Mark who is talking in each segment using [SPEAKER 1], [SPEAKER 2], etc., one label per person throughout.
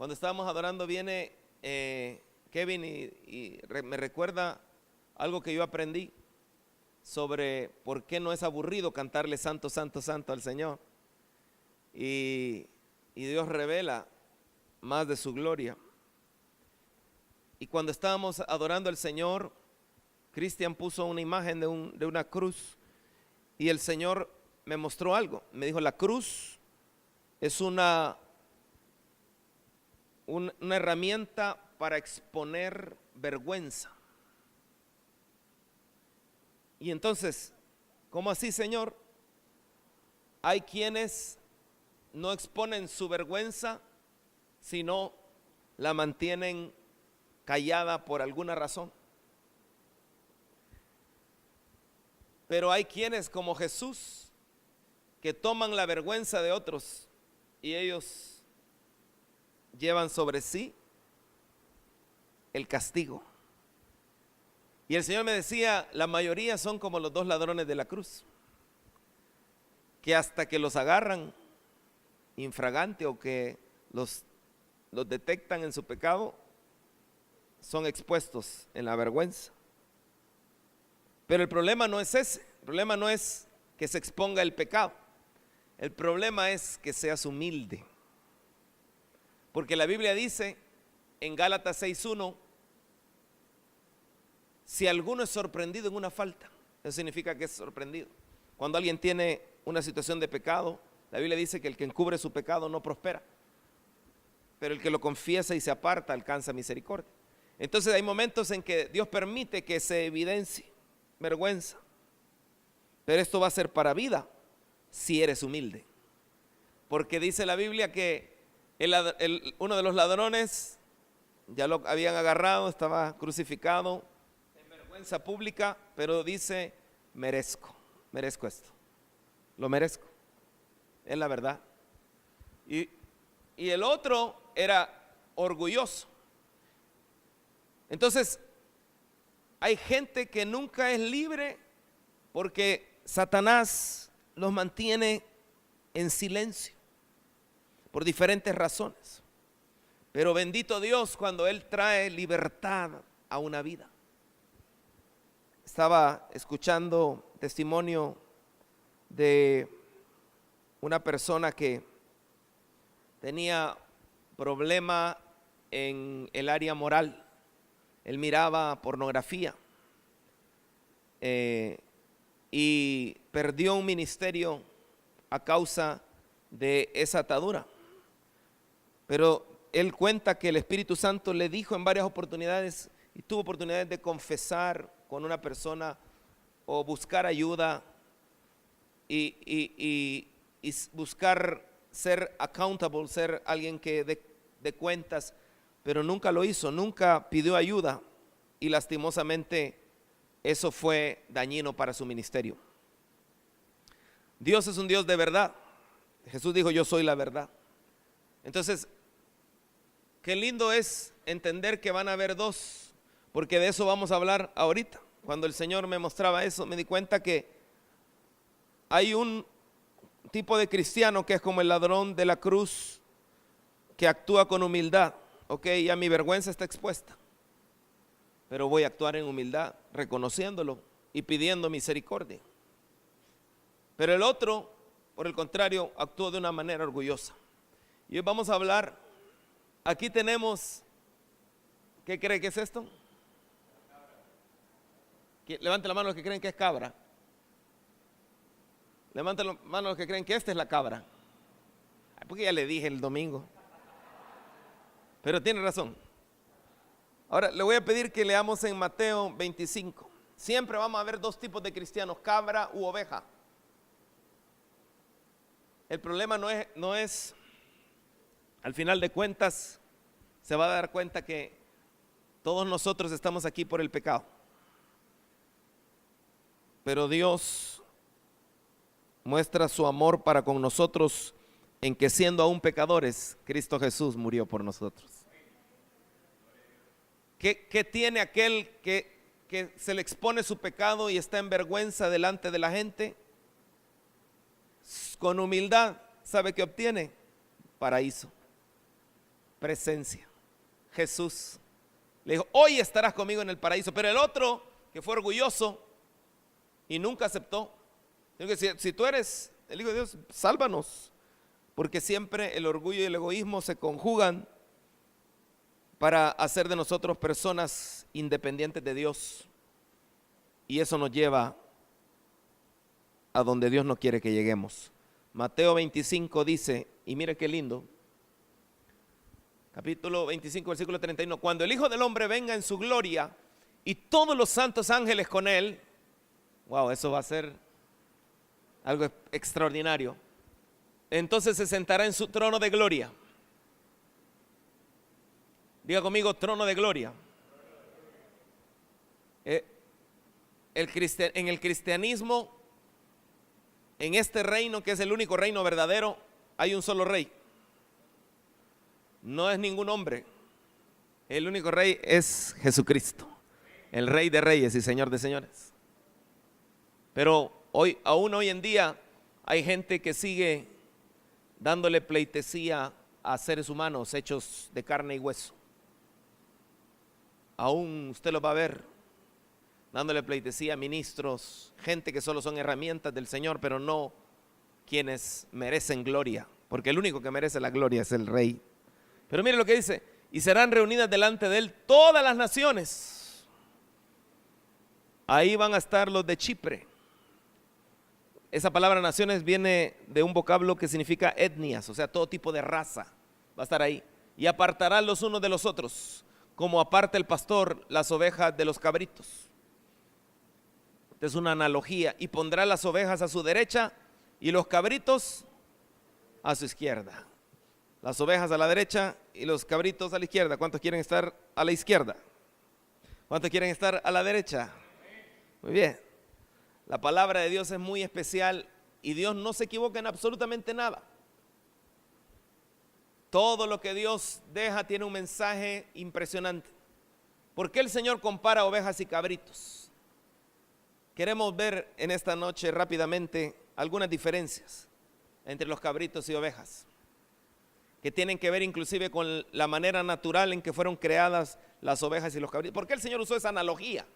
[SPEAKER 1] Cuando estábamos adorando viene Kevin y me recuerda algo que yo aprendí sobre por qué no es aburrido cantarle santo, santo, santo al Señor. Y Dios revela más de su gloria. Y cuando estábamos adorando al Señor, Cristian puso una imagen de una cruz y el Señor me mostró algo. Me dijo, la cruz es una herramienta para exponer vergüenza. Y entonces, ¿cómo así, Señor? Hay quienes no exponen su vergüenza, sino la mantienen callada por alguna razón. Pero hay quienes como Jesús que toman la vergüenza de otros y ellos llevan sobre sí el castigo. Y el Señor me decía, la mayoría son como los dos ladrones de la cruz, que hasta que los agarran infragante o que los detectan en su pecado, son expuestos en la vergüenza. Pero el problema no es ese, el problema no es que se exponga el pecado, el problema es que seas humilde. Porque la Biblia dice en Gálatas 6:1, si alguno es sorprendido en una falta, eso significa que es sorprendido. Cuando alguien tiene una situación de pecado, la Biblia dice que el que encubre su pecado no prospera, pero el que lo confiesa y se aparta alcanza misericordia. Entonces hay momentos en que Dios permite que se evidencie vergüenza, pero esto va a ser para vida si eres humilde, porque dice la Biblia que uno de los ladrones ya lo habían agarrado, estaba crucificado en vergüenza pública, pero dice, merezco esto, lo merezco, es la verdad. Y el otro era orgulloso. Entonces hay gente que nunca es libre porque Satanás los mantiene en silencio por diferentes razones. Pero bendito Dios cuando Él trae libertad a una vida. Estaba escuchando testimonio de una persona que tenía problema en el área moral. Él miraba pornografía y perdió un ministerio a causa de esa atadura. Pero él cuenta que el Espíritu Santo le dijo en varias oportunidades y tuvo oportunidades de confesar con una persona o buscar ayuda y buscar ser accountable, ser alguien que dé cuentas, pero nunca lo hizo, nunca pidió ayuda y lastimosamente eso fue dañino para su ministerio. Dios es un Dios de verdad. Jesús dijo, yo soy la verdad. Entonces, qué lindo es entender que van a haber dos, porque de eso vamos a hablar ahorita. Cuando el Señor me mostraba eso, me di cuenta que hay un tipo de cristiano que es como el ladrón de la cruz, que actúa con humildad. Ok, ya mi vergüenza está expuesta, pero voy a actuar en humildad, reconociéndolo y pidiendo misericordia. Pero el otro, por el contrario, actuó de una manera orgullosa. Y hoy vamos a hablar, aquí tenemos, ¿qué cree que es esto? Levante la mano los que creen que es cabra. Levante la mano los que creen que esta es la cabra. Porque ya le dije el domingo. Pero tiene razón. Ahora le voy a pedir que leamos en Mateo 25. Siempre vamos a ver dos tipos de cristianos, cabra u oveja. El problema no es, al final de cuentas, se va a dar cuenta que todos nosotros estamos aquí por el pecado. Pero Dios muestra su amor para con nosotros en que siendo aún pecadores, Cristo Jesús murió por nosotros. ¿Qué tiene aquel que se le expone su pecado y está en vergüenza delante de la gente? Con humildad, ¿sabe qué obtiene? Paraíso presencia. Jesús le dijo, hoy estarás conmigo en el paraíso. Pero el otro, que fue orgulloso y nunca aceptó, dijo que si tú eres el Hijo de Dios, sálvanos. Porque siempre el orgullo y el egoísmo se conjugan para hacer de nosotros personas independientes de Dios. Y eso nos lleva a donde Dios no quiere que lleguemos. Mateo 25 dice, y mire qué lindo, capítulo 25, versículo 31, cuando el Hijo del Hombre venga en su gloria y todos los santos ángeles con él, wow, eso va a ser algo extraordinario. Entonces se sentará en su trono de gloria. Diga conmigo, trono de gloria. En el cristianismo, en este reino que es el único reino verdadero, hay un solo rey. No es ningún hombre. El único rey es Jesucristo, el Rey de reyes y Señor de señores. Pero aún hoy en día hay gente que sigue dándole pleitesía a seres humanos hechos de carne y hueso. Aún usted lo va a ver dándole pleitesía a ministros, gente que solo son herramientas del Señor, pero no quienes merecen gloria, porque el único que merece la gloria es el Rey. Pero mire lo que dice, y serán reunidas delante de él todas las naciones. Ahí van a estar los de Chipre. Esa palabra naciones viene de un vocablo que significa etnias, o sea, todo tipo de raza va a estar ahí. Y apartarán los unos de los otros, como aparta el pastor las ovejas de los cabritos. Esta es una analogía. Y pondrá las ovejas a su derecha y los cabritos a su izquierda. Las ovejas a la derecha y los cabritos a la izquierda. ¿Cuántos quieren estar a la izquierda? ¿Cuántos quieren estar a la derecha? Muy bien. La palabra de Dios es muy especial y Dios no se equivoca en absolutamente nada. Todo lo que Dios deja tiene un mensaje impresionante. ¿Por qué el Señor compara ovejas y cabritos? Queremos ver en esta noche rápidamente algunas diferencias entre los cabritos y ovejas, que tienen que ver inclusive con la manera natural en que fueron creadas las ovejas y los cabritos. ¿Por qué el Señor usó esa analogía?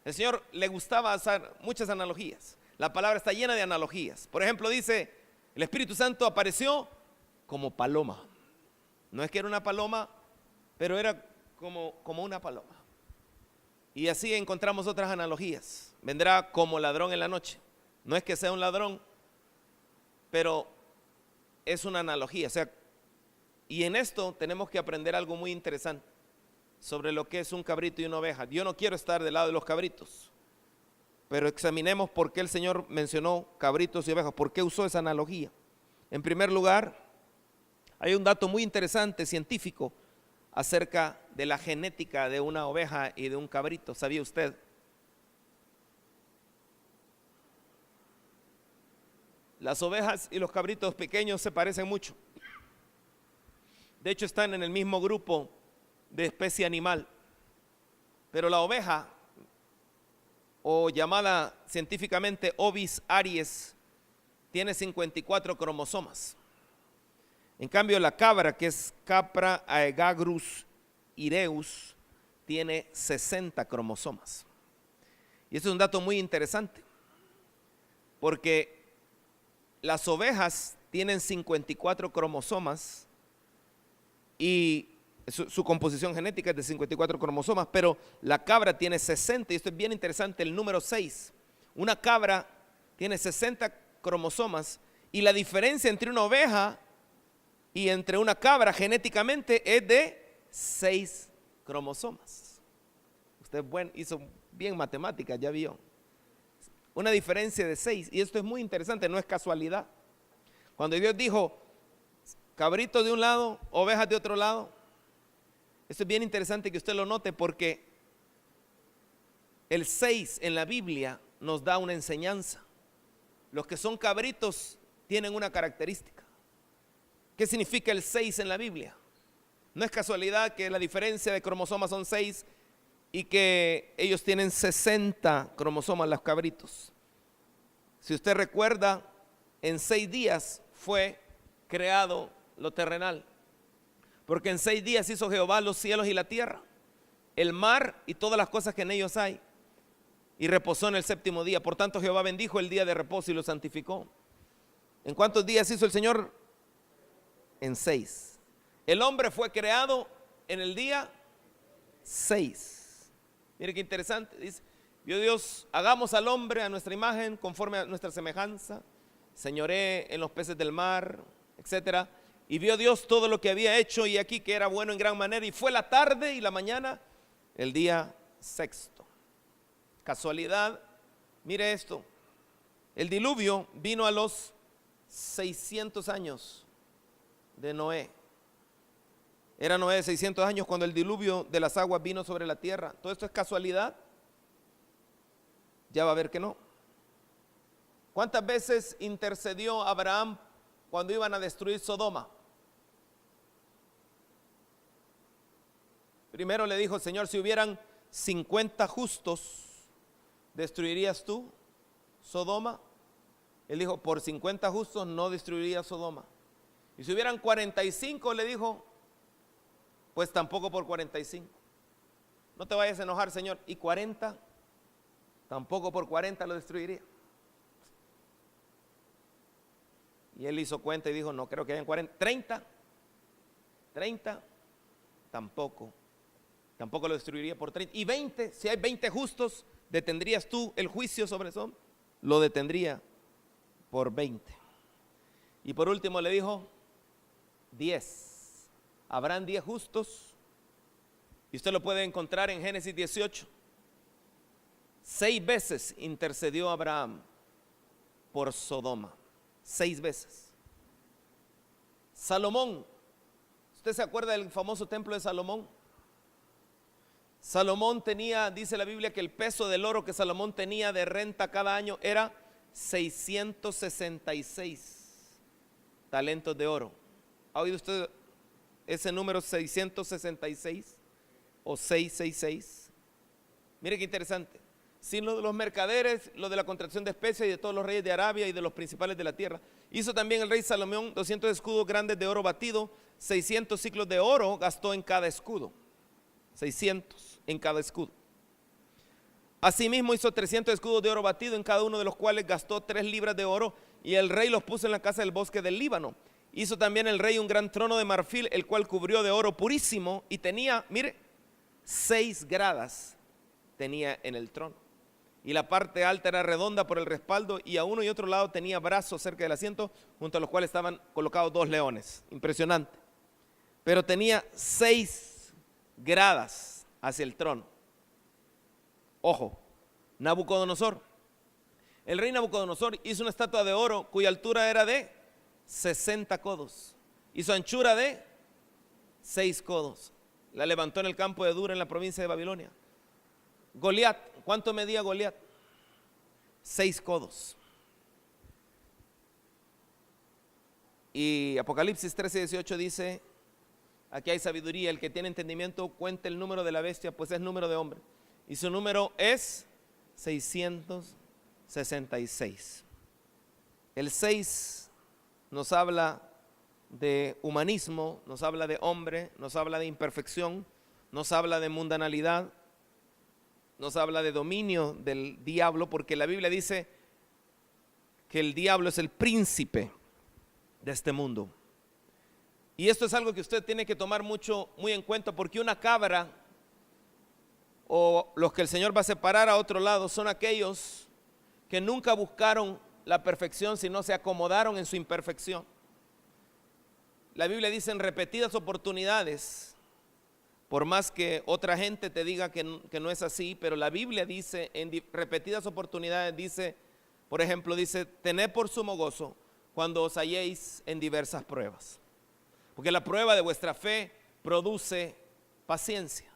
[SPEAKER 1] El Señor le gustaba hacer muchas analogías. La palabra está llena de analogías. Por ejemplo, dice, el Espíritu Santo apareció como paloma. No es que era una paloma, pero era como una paloma. Y así encontramos otras analogías. Vendrá como ladrón en la noche. No es que sea un ladrón, pero es una analogía. O sea, y en esto tenemos que aprender algo muy interesante sobre lo que es un cabrito y una oveja. Yo no quiero estar del lado de los cabritos, pero examinemos por qué el Señor mencionó cabritos y ovejas, por qué usó esa analogía. En primer lugar, hay un dato muy interesante científico acerca de la genética de una oveja y de un cabrito. ¿Sabía usted? Las ovejas y los cabritos pequeños se parecen mucho. De hecho, están en el mismo grupo de especie animal. Pero la oveja, o llamada científicamente Ovis aries, tiene 54 cromosomas. En cambio, la cabra, que es Capra aegagrus ireus, tiene 60 cromosomas. Y este es un dato muy interesante, porque las ovejas tienen 54 cromosomas y su composición genética es de 54 cromosomas, pero la cabra tiene 60, y esto es bien interesante, el número 6. Una cabra tiene 60 cromosomas y la diferencia entre una oveja y entre una cabra genéticamente es de 6 cromosomas. Usted hizo bien matemáticas, ya vio. Una diferencia de 6, y esto es muy interesante, no es casualidad. Cuando Dios dijo cabritos de un lado, ovejas de otro lado, esto es bien interesante que usted lo note, porque el 6 en la Biblia nos da una enseñanza. Los que son cabritos tienen una característica. ¿Qué significa el 6 en la Biblia? No es casualidad que la diferencia de cromosomas son 6 y que ellos tienen 60 cromosomas los cabritos. Si usted recuerda, en 6 días fue creado lo terrenal. Porque en 6 días hizo Jehová los cielos y la tierra, el mar y todas las cosas que en ellos hay, y reposó en el 7º día. Por tanto Jehová bendijo el día de reposo y lo santificó. ¿En cuántos días hizo el Señor? En 6. El hombre fue creado en el día 6. Mire qué interesante. Dice: vio Dios, hagamos al hombre a nuestra imagen, conforme a nuestra semejanza, señoree en los peces del mar, etcétera. Y vio Dios todo lo que había hecho, y aquí que era bueno en gran manera. Y fue la tarde y la mañana, el día 6. Casualidad, mire esto: el diluvio vino a los 600 años de Noé. Era Noé de 600 años cuando el diluvio de las aguas vino sobre la tierra. ¿Todo esto es casualidad? Ya va a ver que no. ¿Cuántas veces intercedió Abraham cuando iban a destruir Sodoma? Primero le dijo: Señor, si hubieran 50 justos, ¿destruirías tú Sodoma? Él dijo: por 50 justos no destruiría Sodoma. Y si hubieran 45, le dijo, pues tampoco por 45. No te vayas a enojar, Señor. ¿Y 40? Tampoco por 40 lo destruiría. Y él hizo cuenta y dijo: no creo que hayan 40. 30, tampoco lo destruiría por 30. Y 20, si hay 20 justos, ¿detendrías tú el juicio sobre eso? Lo detendría por 20. Y por último le dijo: 10. Habrán 10 justos. Y usted lo puede encontrar en Génesis 18. 6 veces intercedió Abraham por Sodoma. 6 veces. Salomón, ¿usted se acuerda del famoso templo de Salomón? Salomón tenía, dice la Biblia, que el peso del oro que Salomón tenía de renta cada año era 666 talentos de oro. ¿Ha oído usted ese número 666 o 666? Mire qué interesante. Sin lo de los mercaderes, lo de la contracción de especies y de todos los reyes de Arabia y de los principales de la tierra. Hizo también el rey Salomón 200 escudos grandes de oro batido, 600 ciclos de oro gastó en cada escudo. 600 en cada escudo. Asimismo hizo 300 escudos de oro batido, en cada uno de los cuales gastó 3 libras de oro, y el rey los puso en la casa del bosque del Líbano. Hizo también el rey un gran trono de marfil, el cual cubrió de oro purísimo, y tenía, mire, 6 gradas tenía en el trono. Y la parte alta era redonda por el respaldo, y a uno y otro lado tenía brazos cerca del asiento, junto a los cuales estaban colocados 2 leones. Impresionante. Pero tenía 6 gradas hacia el trono. Ojo, Nabucodonosor. El rey Nabucodonosor hizo una estatua de oro cuya altura era de 60 codos y su anchura de 6 codos. La levantó en el campo de Dura, en la provincia de Babilonia. Goliat, ¿cuánto medía Goliat? 6 codos. Y Apocalipsis 13:18 dice: aquí hay sabiduría, el que tiene entendimiento cuente el número de la bestia, pues es número de hombre, y su número es 666. El 6 nos habla de humanismo, nos habla de hombre, nos habla de imperfección, nos habla de mundanalidad, nos habla de dominio del diablo, porque la Biblia dice que el diablo es el príncipe de este mundo. Y esto es algo que usted tiene que tomar muy en cuenta, porque una cabra, o los que el Señor va a separar a otro lado, son aquellos que nunca buscaron la perfección, sino se acomodaron en su imperfección. La Biblia dice en repetidas oportunidades, por más que otra gente te diga que no es así, pero la Biblia dice en repetidas oportunidades, dice, por ejemplo, dice: tened por sumo gozo cuando os halléis en diversas pruebas, porque la prueba de vuestra fe produce paciencia.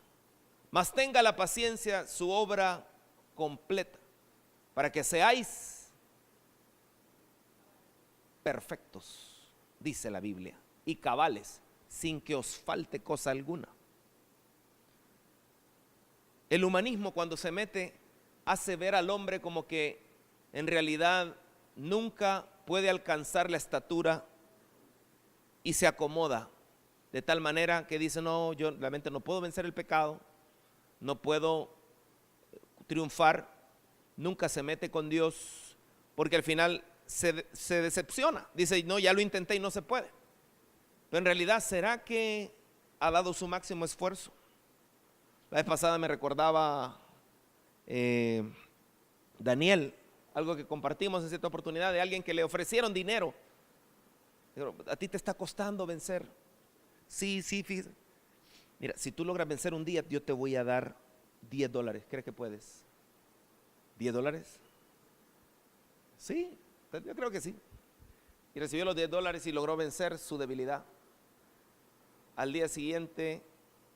[SPEAKER 1] Mas tenga la paciencia su obra completa, para que seáis perfectos, dice la Biblia, y cabales, sin que os falte cosa alguna. El humanismo, cuando se mete, hace ver al hombre como que en realidad nunca puede alcanzar la estatura y se acomoda de tal manera que dice, no, yo realmente no puedo vencer el pecado, no puedo triunfar, nunca se mete con Dios, porque al final se decepciona, dice, no, ya lo intenté y no se puede. Pero en realidad, ¿será que ha dado su máximo esfuerzo? La vez pasada me recordaba Daniel, algo que compartimos en cierta oportunidad, de alguien que le ofrecieron dinero. Pero a ti te está costando vencer. Sí, fíjate. Mira, si tú logras vencer un día, yo te voy a dar $10. ¿Crees que puedes? ¿$10? Sí, yo creo que sí. Y recibió los $10 y logró vencer su debilidad. Al día siguiente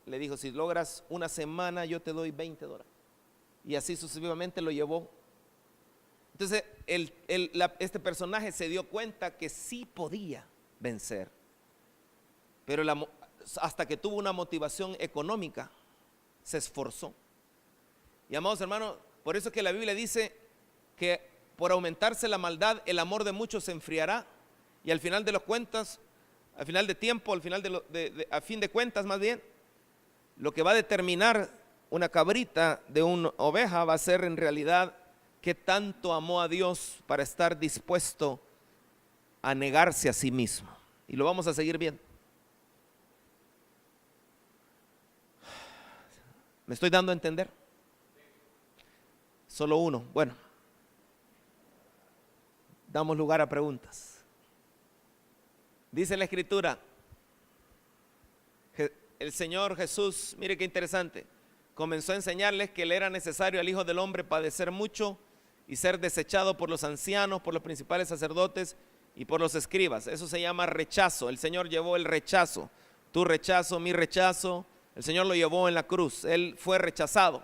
[SPEAKER 1] le dijo, si logras una semana, yo te doy $20. Y así sucesivamente lo llevó. Entonces, este personaje se dio cuenta que sí podía vencer. Pero hasta que tuvo una motivación económica, se esforzó. Y amados hermanos, por eso es que la Biblia dice que por aumentarse la maldad, el amor de muchos se enfriará. Y al final de los cuentas, al final de tiempo, a fin de cuentas más bien, lo que va a determinar una cabrita de una oveja va a ser en realidad qué tanto amó a Dios para estar dispuesto a negarse a sí mismo. Y lo vamos a seguir viendo. ¿Me estoy dando a entender? Solo uno. Bueno, damos lugar a preguntas. Dice la Escritura, el Señor Jesús, mire qué interesante, comenzó a enseñarles que le era necesario al Hijo del Hombre padecer mucho y ser desechado por los ancianos, por los principales sacerdotes y por los escribas. Eso se llama rechazo. El Señor llevó el rechazo, tu rechazo, mi rechazo. El Señor lo llevó en la cruz, Él fue rechazado.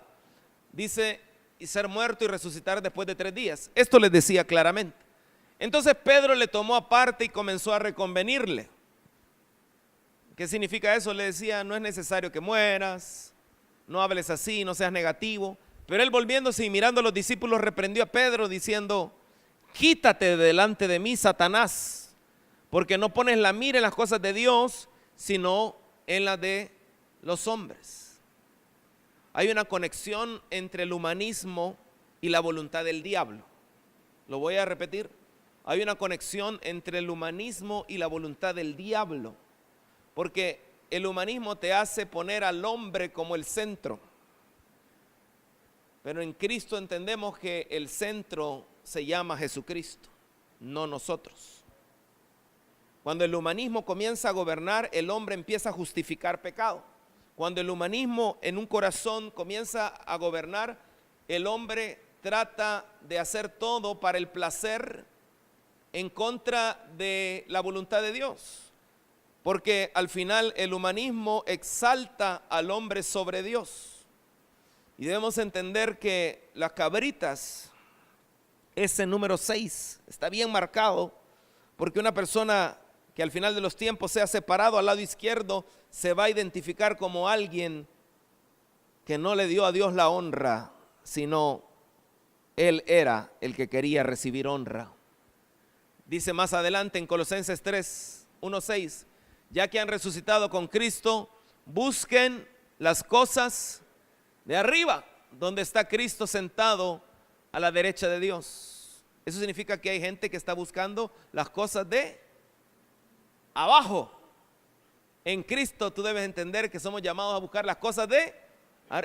[SPEAKER 1] Dice, y ser muerto y resucitar después de 3 días. Esto les decía claramente. Entonces Pedro le tomó aparte y comenzó a reconvenirle. ¿Qué significa eso? Le decía, no es necesario que mueras, no hables así, no seas negativo. Pero él, volviéndose y mirando a los discípulos, reprendió a Pedro diciendo, quítate de delante de mí, Satanás, porque no pones la mira en las cosas de Dios, sino en las de los hombres. Hay una conexión entre el humanismo y la voluntad del diablo. Lo voy a repetir. Hay una conexión entre el humanismo y la voluntad del diablo, porque el humanismo te hace poner al hombre como el centro, pero en Cristo entendemos que el centro se llama Jesucristo, no nosotros. Cuando el humanismo comienza a gobernar, el hombre empieza a justificar pecado. Cuando el humanismo en un corazón comienza a gobernar, el hombre trata de hacer todo para el placer en contra de la voluntad de Dios. Porque al final el humanismo exalta al hombre sobre Dios. Y debemos entender que las cabritas, ese número 6, está bien marcado, porque una persona que al final de los tiempos sea separado al lado izquierdo, se va a identificar como alguien que no le dio a Dios la honra, sino él era el que quería recibir honra. Dice más adelante en Colosenses 3, 1-6, ya que han resucitado con Cristo, busquen las cosas de arriba, donde está Cristo sentado a la derecha de Dios. Eso significa que hay gente que está buscando las cosas de abajo. En Cristo tú debes entender que somos llamados a buscar las cosas de...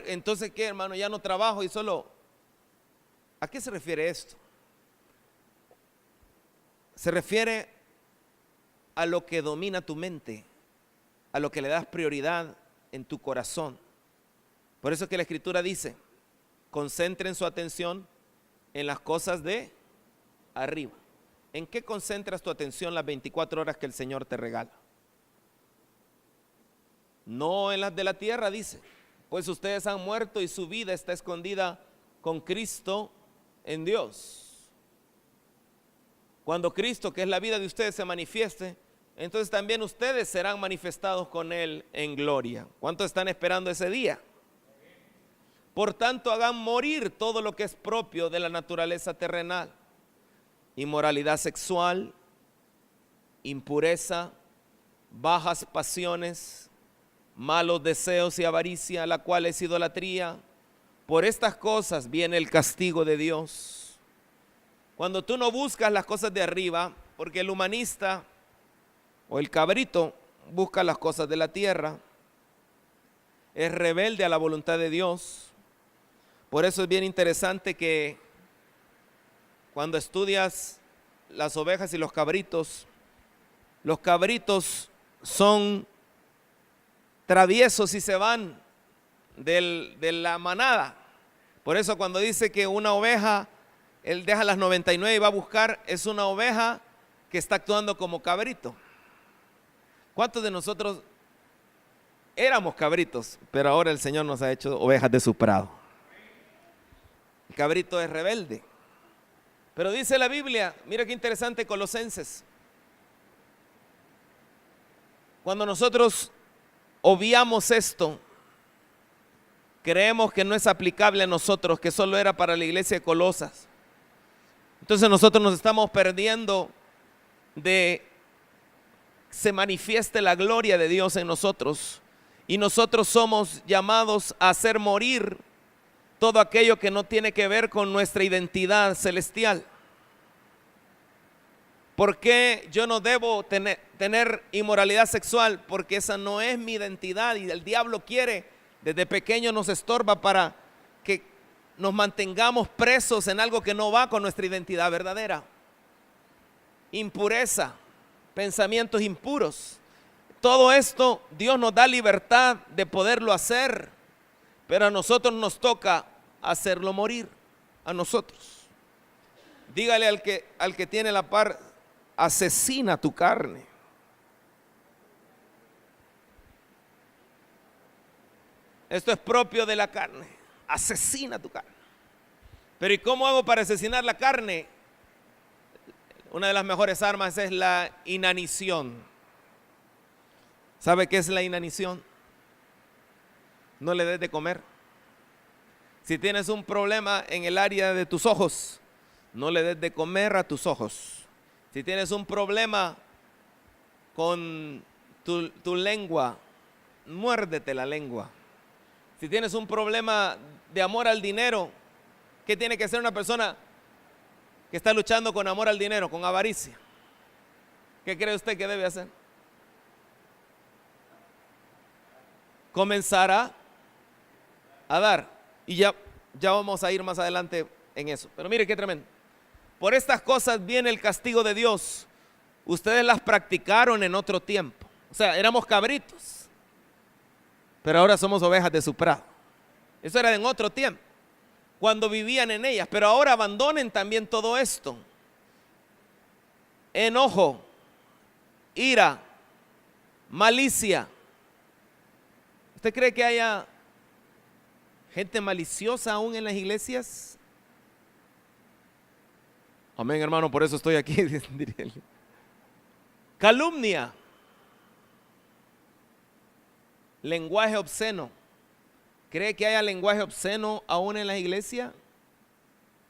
[SPEAKER 1] Entonces, ¿qué, hermano? Ya no trabajo y solo... ¿A qué se refiere esto? Se refiere a lo que domina tu mente, a lo que le das prioridad en tu corazón. Por eso es que la Escritura dice, concentren su atención en las cosas de arriba. ¿En qué concentras tu atención las 24 horas que el Señor te regala? No en las de la tierra, dice, pues ustedes han muerto y su vida está escondida con Cristo en Dios. Cuando Cristo, que es la vida de ustedes, se manifieste, entonces también ustedes serán manifestados con Él en gloria. ¿Cuántos están esperando ese día? Por tanto, hagan morir todo lo que es propio de la naturaleza terrenal: inmoralidad sexual, impureza, bajas pasiones, malos deseos y avaricia, la cual es idolatría. Por estas cosas viene el castigo de Dios. Cuando tú no buscas las cosas de arriba, porque el humanista o el cabrito busca las cosas de la tierra, es rebelde a la voluntad de Dios. Por eso es bien interesante que cuando estudias las ovejas y los cabritos son traviesos y se van de la manada. Por eso cuando dice que una oveja, él deja las 99 y va a buscar, es una oveja que está actuando como cabrito. ¿Cuántos de nosotros éramos cabritos, pero ahora el Señor nos ha hecho ovejas de su prado? El cabrito es rebelde. Pero dice la Biblia, mira qué interesante, Colosenses. Cuando nosotros obviamos esto, creemos que no es aplicable a nosotros, que solo era para la iglesia de Colosas. Entonces nosotros nos estamos perdiendo de que se manifieste la gloria de Dios en nosotros. Y nosotros somos llamados a hacer morir todo aquello que no tiene que ver con nuestra identidad celestial. ¿Por qué yo no debo tener inmoralidad sexual? Porque esa no es mi identidad y el diablo quiere, desde pequeño nos estorba para que nos mantengamos presos en algo que no va con nuestra identidad verdadera. Impureza, pensamientos impuros. Todo esto Dios nos da libertad de poderlo hacer, pero a nosotros nos toca hacerlo morir, a nosotros. Dígale al que tiene la par, asesina tu carne. Esto es propio de la carne. Asesina tu carne. Pero ¿y cómo hago para asesinar la carne? Una de las mejores armas es la inanición. ¿Sabe qué es la inanición? No le des de comer. Si tienes un problema en el área de tus ojos, no le des de comer a tus ojos. Si tienes un problema con tu lengua, muérdete la lengua. Si tienes un problema de amor al dinero, ¿qué tiene que hacer una persona que está luchando con amor al dinero, con avaricia? ¿Qué cree usted que debe hacer? Comenzará a dar. Y ya vamos a ir más adelante en eso. Pero mire qué tremendo. Por estas cosas viene el castigo de Dios. Ustedes las practicaron en otro tiempo. O sea, éramos cabritos, pero ahora somos ovejas de su prado. Eso era en otro tiempo, cuando vivían en ellas. Pero ahora abandonen también todo esto: enojo, ira, malicia. ¿Usted cree que haya gente maliciosa aún en las iglesias? Amén, hermano, por eso estoy aquí. Calumnia, lenguaje obsceno. ¿Cree que haya lenguaje obsceno aún en la iglesia?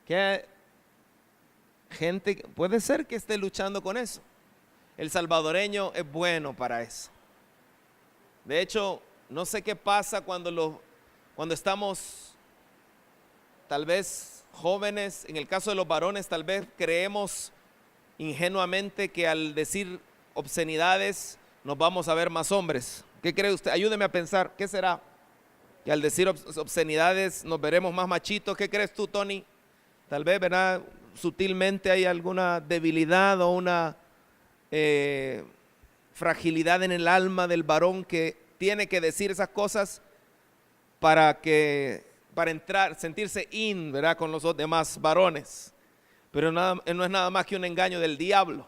[SPEAKER 1] Que hay gente, puede ser que esté luchando con eso. El salvadoreño es bueno para eso. De hecho, no sé qué pasa cuando estamos tal vez jóvenes. En el caso de los varones, tal vez creemos ingenuamente que al decir obscenidades nos vamos a ver más hombres. ¿Qué cree usted? Ayúdeme a pensar, ¿qué será? Que al decir obscenidades nos veremos más machitos. ¿Qué crees tú, Tony? Tal vez, ¿verdad? Sutilmente hay alguna debilidad o una fragilidad en el alma del varón que tiene que decir esas cosas para entrar, sentirse ¿verdad? Con los demás varones. Pero no es nada más que un engaño del diablo.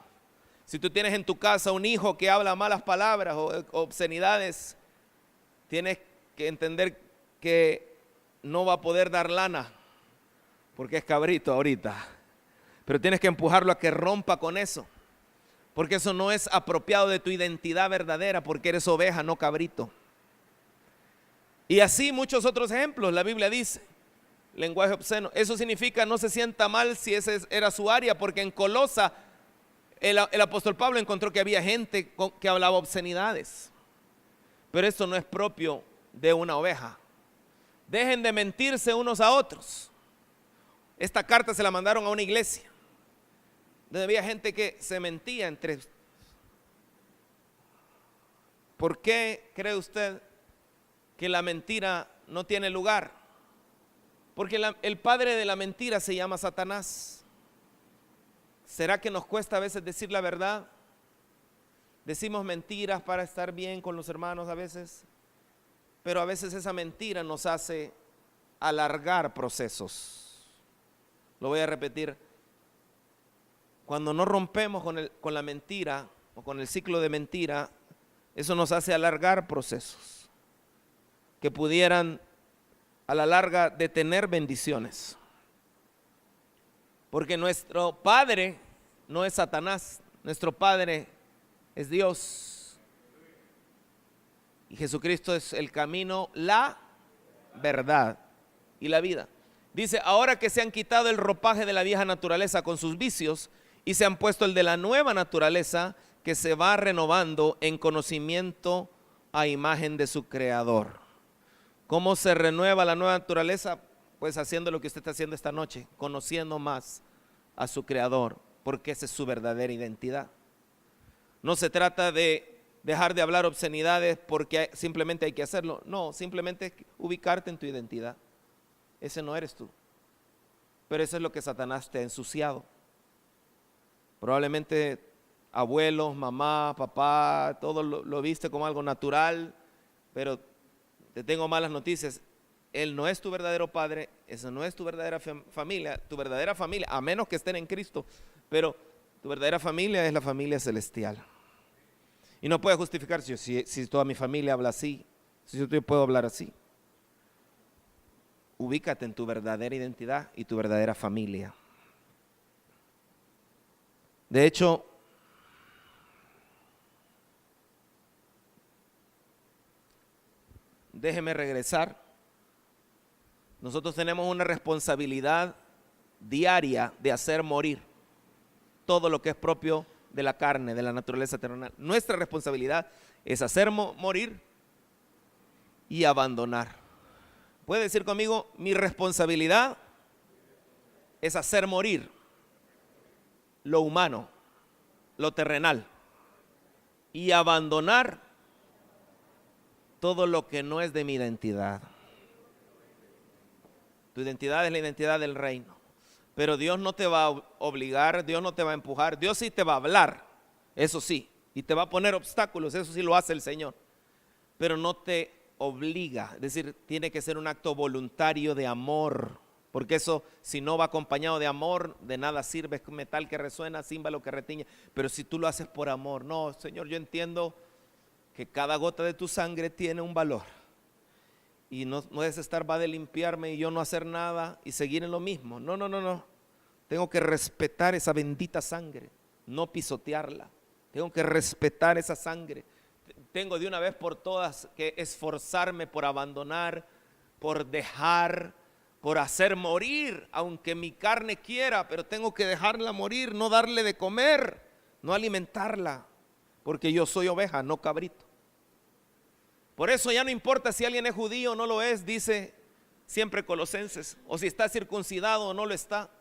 [SPEAKER 1] Si tú tienes en tu casa un hijo que habla malas palabras o obscenidades, tienes que entender que no va a poder dar lana porque es cabrito ahorita. Pero tienes que empujarlo a que rompa con eso, porque eso no es apropiado de tu identidad verdadera, porque eres oveja, no cabrito. Y así muchos otros ejemplos. La Biblia dice, lenguaje obsceno. Eso significa no se sienta mal si esa era su área, porque en Colosa el apóstol Pablo encontró que había gente que hablaba obscenidades, pero esto no es propio de una oveja. Dejen de mentirse unos a otros. Esta carta se la mandaron a una iglesia donde había gente que se mentía entre. ¿Por qué cree usted que la mentira no tiene lugar? Porque el padre de la mentira se llama Satanás. ¿Será que nos cuesta a veces decir la verdad? Decimos mentiras para estar bien con los hermanos a veces, pero a veces esa mentira nos hace alargar procesos. Lo voy a repetir. Cuando no rompemos con la mentira o con el ciclo de mentira, eso nos hace alargar procesos que pudieran a la larga detener bendiciones. Porque nuestro Padre no es Satanás, nuestro Padre es Dios. Y Jesucristo es el camino, la verdad y la vida. Dice, ahora que se han quitado el ropaje de la vieja naturaleza con sus vicios y se han puesto el de la nueva naturaleza que se va renovando en conocimiento a imagen de su Creador. ¿Cómo se renueva la nueva naturaleza? Pues haciendo lo que usted está haciendo esta noche, conociendo más a su Creador, porque esa es su verdadera identidad. No se trata de dejar de hablar obscenidades porque simplemente hay que hacerlo. No, simplemente ubicarte en tu identidad. Ese no eres tú. Pero eso es lo que Satanás te ha ensuciado. Probablemente abuelos, mamá, papá, todo lo viste como algo natural, pero te tengo malas noticias. Él no es tu verdadero padre, esa no es tu verdadera familia. Tu verdadera familia, a menos que estén en Cristo, pero tu verdadera familia es la familia celestial. Y no puedes justificar si toda mi familia habla así, si yo puedo hablar así. Ubícate en tu verdadera identidad y tu verdadera familia. De hecho, déjeme regresar. Nosotros tenemos una responsabilidad diaria de hacer morir todo lo que es propio de la carne, de la naturaleza terrenal. Nuestra responsabilidad es hacer morir y abandonar. ¿Puede decir conmigo? Mi responsabilidad es hacer morir lo humano, lo terrenal, y abandonar todo lo que no es de mi identidad. Tu identidad es la identidad del reino. Pero Dios no te va a obligar, Dios no te va a empujar, Dios sí te va a hablar, eso sí, y te va a poner obstáculos, eso sí lo hace el Señor. Pero no te obliga, es decir, tiene que ser un acto voluntario de amor, porque eso, si no va acompañado de amor, de nada sirve, es metal que resuena, címbalo que retiñe. Pero si tú lo haces por amor, no, Señor, yo entiendo que cada gota de tu sangre tiene un valor. Y no es estar, va de limpiarme y yo no hacer nada y seguir en lo mismo. No. Tengo que respetar esa bendita sangre, no pisotearla. Tengo que respetar esa sangre. Tengo de una vez por todas que esforzarme por abandonar, por dejar, por hacer morir, aunque mi carne quiera, pero tengo que dejarla morir, no darle de comer, no alimentarla, porque yo soy oveja, no cabrito. Por eso ya no importa si alguien es judío o no lo es, dice siempre Colosenses, o si está circuncidado o no lo está.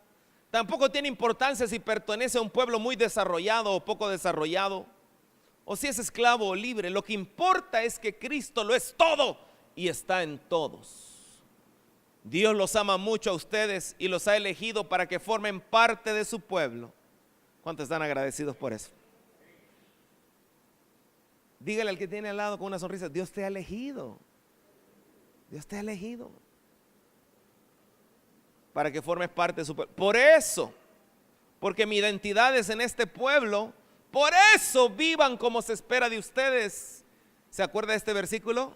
[SPEAKER 1] Tampoco tiene importancia si pertenece a un pueblo muy desarrollado o poco desarrollado, o si es esclavo o libre. Lo que importa es que Cristo lo es todo y está en todos. Dios los ama mucho a ustedes y los ha elegido para que formen parte de su pueblo. ¿Cuántos están agradecidos por eso? Dígale al que tiene al lado con una sonrisa, Dios te ha elegido. Dios te ha elegido para que formes parte de su pueblo. Por eso, porque mi identidad es en este pueblo, por eso vivan como se espera de ustedes. ¿Se acuerda de este versículo?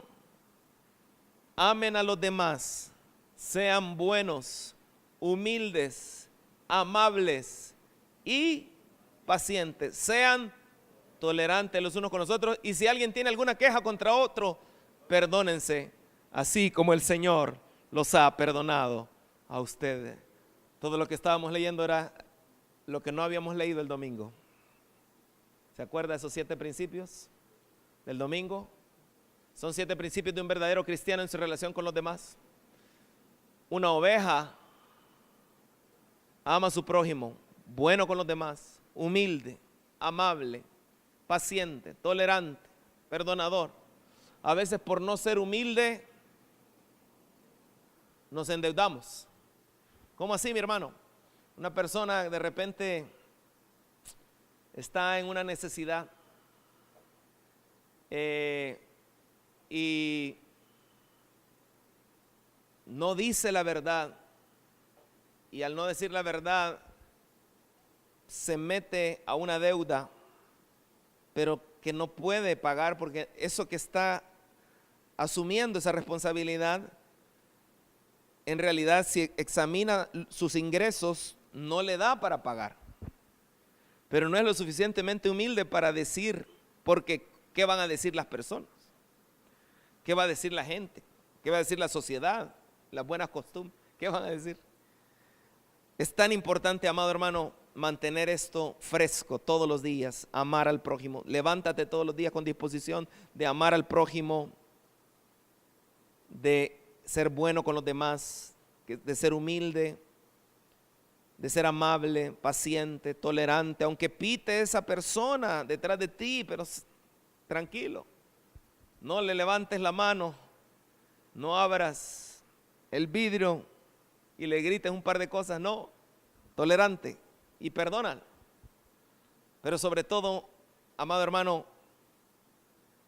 [SPEAKER 1] Amen a los demás, sean buenos, humildes, amables y pacientes, sean tolerantes los unos con los otros, y si alguien tiene alguna queja contra otro, perdónense, así como el Señor los ha perdonado a ustedes. Todo lo que estábamos leyendo era lo que no habíamos leído el domingo. ¿Se acuerda de esos 7 principios del domingo? Son 7 principios de un verdadero cristiano en su relación con los demás. Una oveja ama a su prójimo, bueno con los demás, humilde, amable, paciente, tolerante, perdonador. A veces por no ser humilde nos endeudamos. ¿Cómo así, mi hermano? Una persona de repente está en una necesidad y no dice la verdad, y al no decir la verdad se mete a una deuda, pero que no puede pagar, porque eso que está asumiendo esa responsabilidad, en realidad si examina sus ingresos no le da para pagar, pero no es lo suficientemente humilde para decir, porque ¿qué van a decir las personas? ¿Qué va a decir la gente? ¿Qué va a decir la sociedad? Las buenas costumbres, ¿qué van a decir? Es tan importante, amado hermano, mantener esto fresco todos los días, amar al prójimo. Levántate todos los días con disposición de amar al prójimo, de ser bueno con los demás, de ser humilde, de ser amable, paciente, tolerante, aunque pite esa persona detrás de ti, pero tranquilo, no le levantes la mano, no abras el vidrio y le grites un par de cosas, no, tolerante y perdona. Pero sobre todo, amado hermano,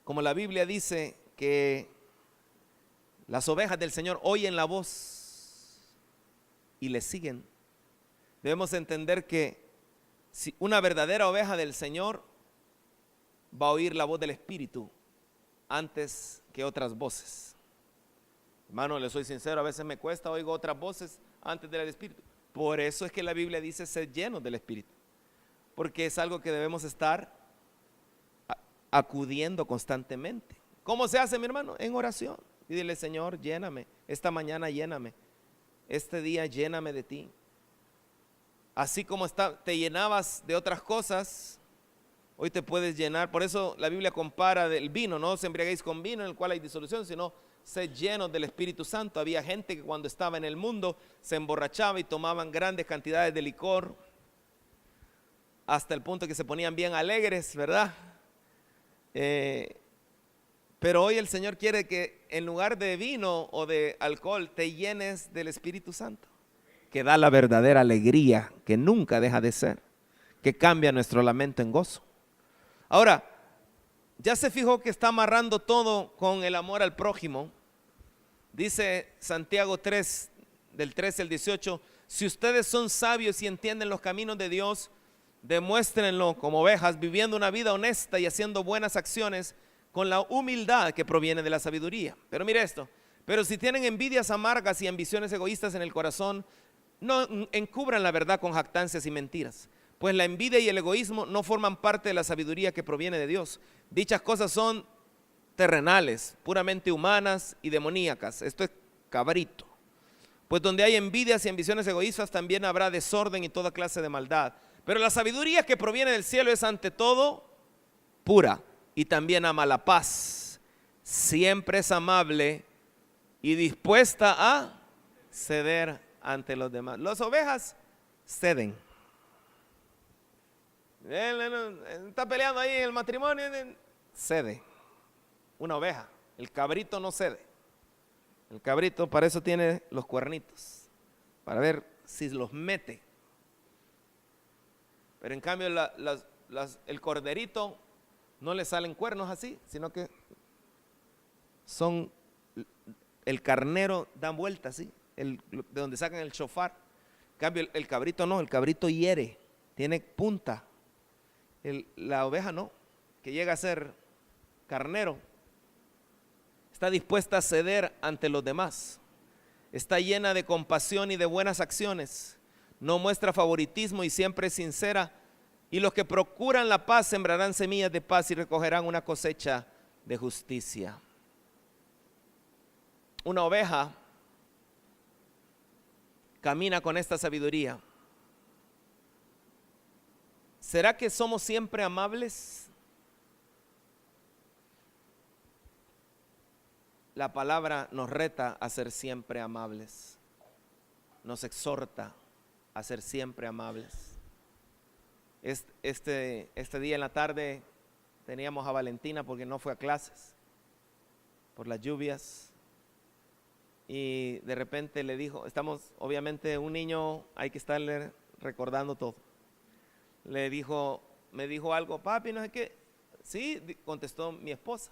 [SPEAKER 1] como la Biblia dice que las ovejas del Señor oyen la voz y le siguen, debemos entender que si una verdadera oveja del Señor va a oír la voz del Espíritu antes que otras voces. Hermano, le soy sincero, a veces me cuesta, oigo otras voces antes del Espíritu. Por eso es que la Biblia dice ser llenos del Espíritu, porque es algo que debemos estar acudiendo constantemente. ¿Cómo se hace, mi hermano? En oración. Y dile, Señor, lléname, esta mañana lléname, este día lléname de ti. Así como te llenabas de otras cosas, hoy te puedes llenar. Por eso la Biblia compara del vino, no os embriaguéis con vino en el cual hay disolución, sino sed llenos del Espíritu Santo. Había gente que cuando estaba en el mundo se emborrachaba y tomaban grandes cantidades de licor, hasta el punto que se ponían bien alegres, ¿verdad? Pero hoy el Señor quiere que en lugar de vino o de alcohol te llenes del Espíritu Santo, que da la verdadera alegría, que nunca deja de ser, que cambia nuestro lamento en gozo. Ahora, ya se fijó que está amarrando todo con el amor al prójimo. Dice Santiago 3, del 13 al 18, si ustedes son sabios y entienden los caminos de Dios, demuéstrenlo como ovejas, viviendo una vida honesta y haciendo buenas acciones con la humildad que proviene de la sabiduría. Pero mire esto, pero si tienen envidias amargas y ambiciones egoístas en el corazón, no encubran la verdad con jactancias y mentiras, pues la envidia y el egoísmo no forman parte de la sabiduría que proviene de Dios. Dichas cosas son terrenales, puramente humanas y demoníacas. Esto es cabrito. Pues donde hay envidias y ambiciones egoístas también habrá desorden y toda clase de maldad. Pero la sabiduría que proviene del cielo es ante todo pura y también ama la paz. Siempre es amable y dispuesta a ceder ante los demás. Las ovejas ceden. Está peleando ahí en el matrimonio, cede. Una oveja. El cabrito no cede. El cabrito para eso tiene los cuernitos, para ver si los mete. Pero en cambio el corderito no le salen cuernos así, sino que son, el carnero da vuelta así, de donde sacan el shofar. En cambio el cabrito no, el cabrito hiere, tiene punta. La oveja no, que llega a ser carnero, está dispuesta a ceder ante los demás, está llena de compasión y de buenas acciones, no muestra favoritismo y siempre es sincera, y los que procuran la paz sembrarán semillas de paz y recogerán una cosecha de justicia. Una oveja camina con esta sabiduría. ¿Será que somos siempre amables? La palabra nos reta a ser siempre amables. Nos exhorta a ser siempre amables. Este día en la tarde teníamos a Valentina porque no fue a clases por las lluvias. Y de repente le dijo, obviamente un niño hay que estarle recordando todo. Me dijo algo, papi, no sé qué. Sí, contestó mi esposa.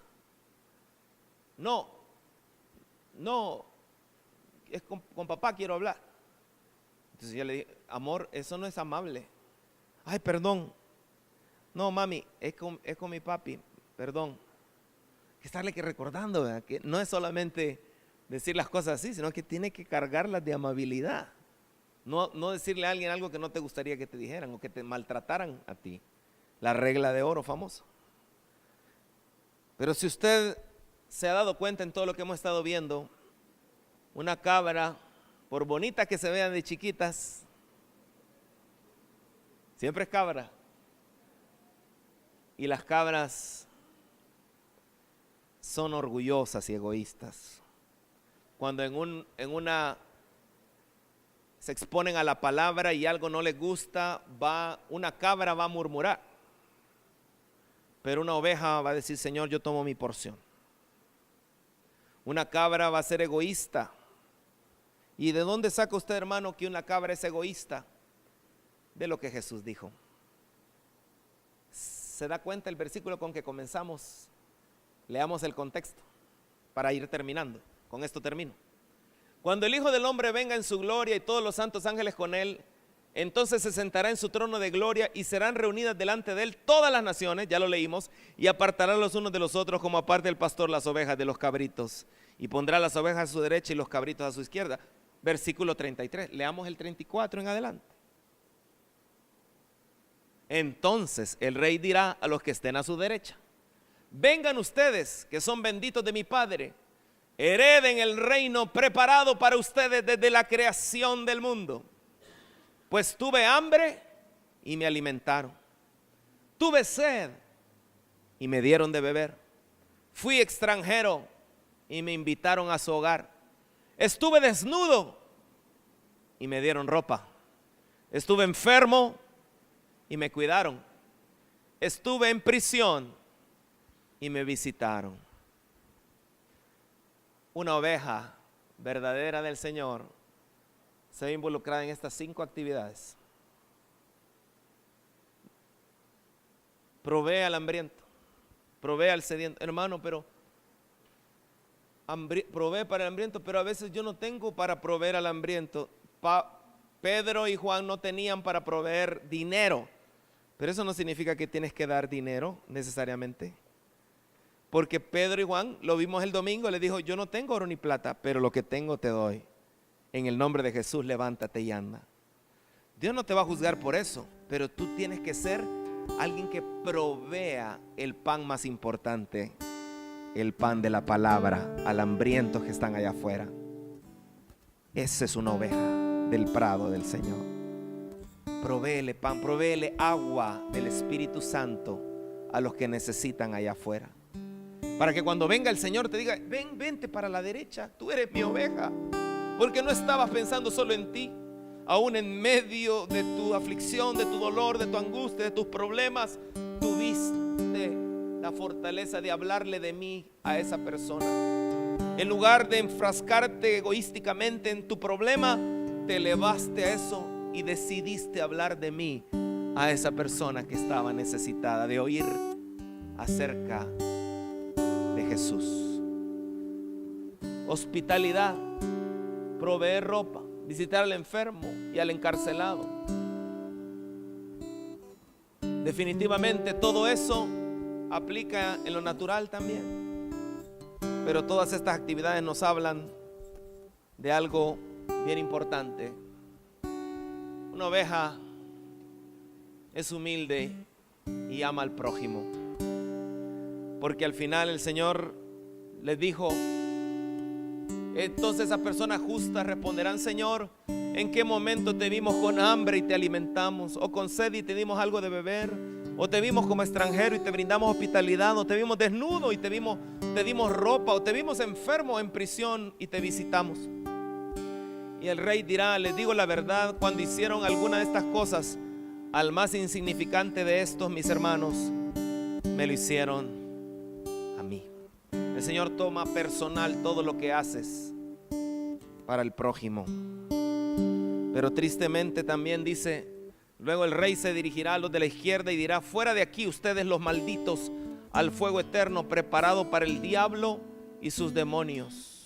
[SPEAKER 1] No, es con papá quiero hablar. Entonces yo le dije, amor, eso no es amable. Ay, perdón. No, mami, es con mi papi, perdón. Hay que estarle recordando, ¿verdad? Que no es solamente decir las cosas así, sino que tiene que cargarlas de amabilidad. No decirle a alguien algo que no te gustaría que te dijeran o que te maltrataran a ti. La regla de oro famosa. Pero si usted se ha dado cuenta en todo lo que hemos estado viendo, una cabra, por bonita que se vean de chiquitas, siempre es cabra. Y las cabras son orgullosas y egoístas. Cuando se exponen a la palabra y algo no les gusta, una cabra va a murmurar. Pero una oveja va a decir, Señor, yo tomo mi porción. Una cabra va a ser egoísta. ¿Y de dónde saca usted, hermano, que una cabra es egoísta? De lo que Jesús dijo. ¿Se da cuenta el versículo con que comenzamos? Leamos el contexto para ir terminando. Con esto termino. Cuando el Hijo del Hombre venga en su gloria y todos los santos ángeles con él, entonces se sentará en su trono de gloria y serán reunidas delante de él todas las naciones, ya lo leímos, y apartará los unos de los otros como aparta el pastor las ovejas de los cabritos, y pondrá las ovejas a su derecha y los cabritos a su izquierda. Versículo 33, leamos el 34 en adelante. Entonces el rey dirá a los que estén a su derecha, vengan ustedes que son benditos de mi Padre, hereden el reino preparado para ustedes desde la creación del mundo. Pues tuve hambre y me alimentaron, tuve sed y me dieron de beber, fui extranjero y me invitaron a su hogar, estuve desnudo y me dieron ropa, estuve enfermo y me cuidaron, estuve en prisión y me visitaron. Una oveja verdadera del Señor se ve involucrada en estas 5 actividades. Provee al hambriento, provee al sediento. Hermano, pero provee para el hambriento, pero a veces yo no tengo para proveer al hambriento. Pedro y Juan no tenían para proveer dinero, pero eso no significa que tienes que dar dinero necesariamente. Porque Pedro y Juan, lo vimos el domingo, le dijo, yo no tengo oro ni plata, pero lo que tengo te doy. En el nombre de Jesús, levántate y anda. Dios no te va a juzgar por eso, pero tú tienes que ser alguien que provea el pan más importante, el pan de la palabra, al hambriento que están allá afuera. Esa es una oveja del prado del Señor. Provéele pan, provéele agua del Espíritu Santo a los que necesitan allá afuera. Para que cuando venga el Señor te diga, vente para la derecha, tú eres mi oveja. Porque no estabas pensando solo en ti, aún en medio de tu aflicción, de tu dolor, de tu angustia, de tus problemas, tuviste la fortaleza de hablarle de mí a esa persona. En lugar de enfrascarte egoísticamente en tu problema, te elevaste a eso y decidiste hablar de mí a esa persona que estaba necesitada de oír acerca de Jesús. Hospitalidad, proveer ropa, visitar al enfermo y al encarcelado. Definitivamente todo eso aplica en lo natural también. Pero todas estas actividades nos hablan de algo bien importante. Una oveja es humilde y ama al prójimo. Porque al final el Señor les dijo, Entonces esas personas justas responderán: Señor, ¿en qué momento te vimos con hambre y te alimentamos? ¿O con sed y te dimos algo de beber? ¿O te vimos como extranjero y te brindamos hospitalidad? ¿O te vimos desnudo y te dimos ropa? ¿O te vimos enfermo o en prisión y te visitamos? Y el rey dirá: les digo la verdad, cuando hicieron alguna de estas cosas al más insignificante de estos mis hermanos, me lo hicieron a mí. El Señor toma personal todo lo que haces para el prójimo. Pero tristemente también dice: luego el rey se dirigirá a los de la izquierda y dirá: fuera de aquí ustedes los malditos, al fuego eterno preparado para el diablo y sus demonios.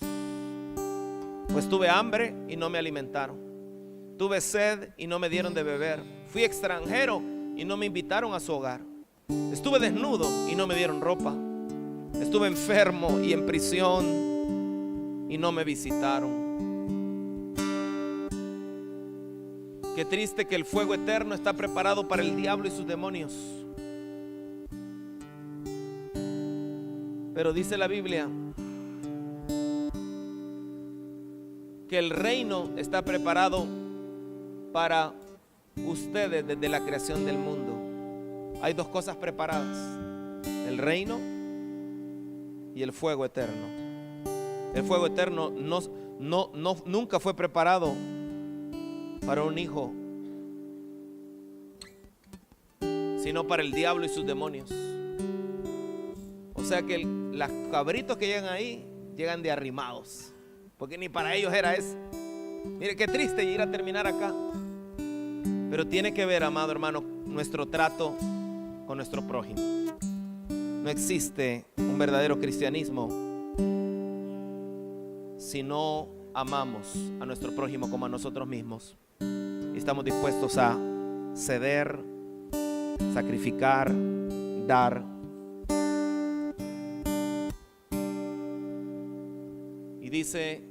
[SPEAKER 1] Pues tuve hambre y no me alimentaron, tuve sed y no me dieron de beber, fui extranjero y no me invitaron a su hogar, estuve desnudo y no me dieron ropa, estuve enfermo y en prisión y no me visitaron. Qué triste que el fuego eterno está preparado para el diablo y sus demonios. Pero dice la Biblia que el reino está preparado para ustedes desde la creación del mundo. Hay dos cosas preparadas: el reino y el fuego eterno. El fuego eterno nunca fue preparado para un hijo, sino para el diablo y sus demonios. O sea que los cabritos que llegan ahí llegan de arrimados, porque ni para ellos era eso. Mire qué triste ir a terminar acá. Pero tiene que ver, amado hermano, nuestro trato con nuestro prójimo. No existe un verdadero cristianismo si no amamos a nuestro prójimo como a nosotros mismos y estamos dispuestos a ceder, sacrificar, dar. Y dice: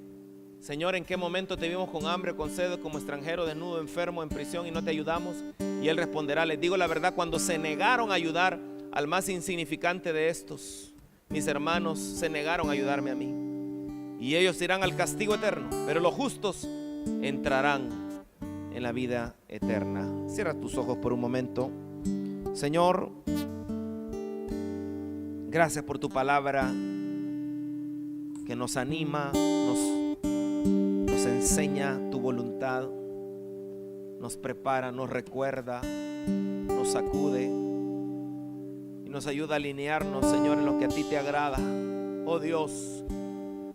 [SPEAKER 1] Señor, ¿en qué momento te vimos con hambre, con sed, como extranjero, desnudo, enfermo, en prisión y no te ayudamos? Y él responderá: les digo la verdad, cuando se negaron a ayudar al más insignificante de estos, mis hermanos, se negaron a ayudarme a mí. Y ellos irán al castigo eterno, pero los justos entrarán en la vida eterna. Cierra tus ojos por un momento. Señor, gracias por tu palabra que nos anima, nos enseña tu voluntad, nos prepara, nos recuerda, nos sacude y nos ayuda a alinearnos, Señor, en lo que a ti te agrada. Oh Dios,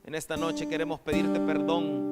[SPEAKER 1] en esta noche queremos pedirte perdón